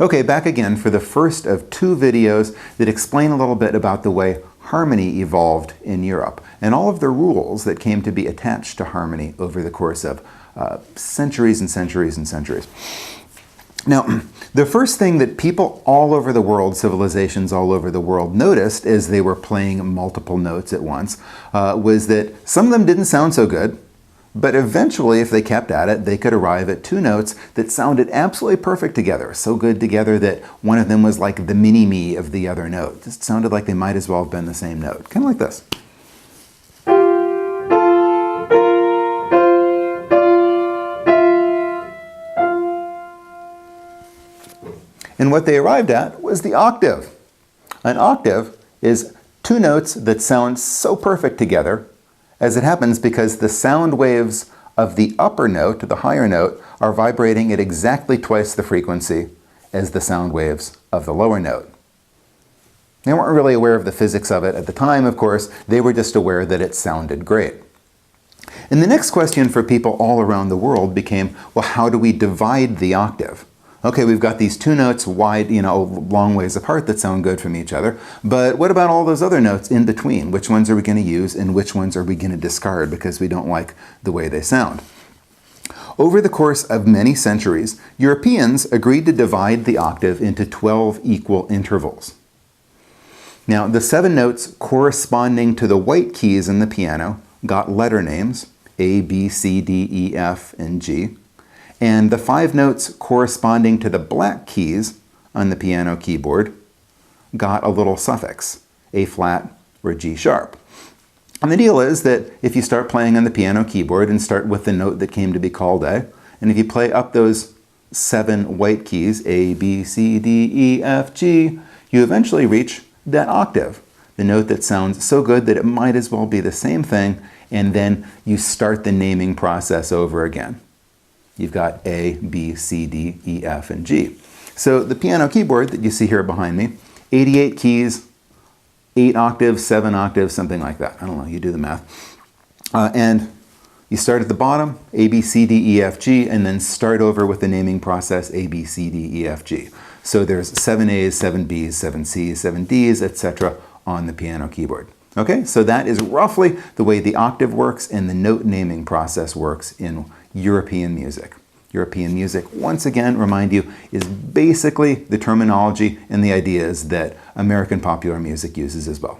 Okay, back again for the first of two videos that explain a little bit about the way harmony evolved in Europe and all of the rules that came to be attached to harmony over the course of centuries and centuries and centuries. Now, the first thing that people all over the world, civilizations all over the world, noticed as they were playing multiple notes at once was that some of them didn't sound so good, but eventually, if they kept at it, they could arrive at two notes that sounded absolutely perfect together, so good together that one of them was like the mini-me of the other note. It sounded like they might as well have been the same note, kind of like this. And what they arrived at was the octave. An octave is two notes that sound so perfect together, as it happens because the sound waves of the upper note, the higher note, are vibrating at exactly twice the frequency as the sound waves of the lower note. They weren't really aware of the physics of it at the time, of course. They were just aware that it sounded great. And the next question for people all around the world became, well, how do we divide the octave? Okay, we've got these two notes wide, long ways apart that sound good from each other, but what about all those other notes in between? Which ones are we going to use and which ones are we going to discard because we don't like the way they sound? Over the course of many centuries, Europeans agreed to divide the octave into 12 equal intervals. Now, the 7 notes corresponding to the white keys in the piano got letter names, A, B, C, D, E, F, and G. And the 5 notes corresponding to the black keys on the piano keyboard got a little suffix, A flat or G sharp. And the deal is that if you start playing on the piano keyboard and start with the note that came to be called A, and if you play up those 7 white keys, A, B, C, D, E, F, G, you eventually reach that octave, the note that sounds so good that it might as well be the same thing, and then you start the naming process over again. You've got A, B, C, D, E, F, and G. So the piano keyboard that you see here behind me, 88 keys, 8 octaves, 7 octaves, something like that. I don't know, you do the math. And you start at the bottom, A, B, C, D, E, F, G, and then start over with the naming process, A, B, C, D, E, F, G. So there's 7 A's, 7 B's, 7 C's, 7 D's, etc. on the piano keyboard. Okay, so that is roughly the way the octave works and the note naming process works in European music. European music, once again, remind you, is basically the terminology and the ideas that American popular music uses as well.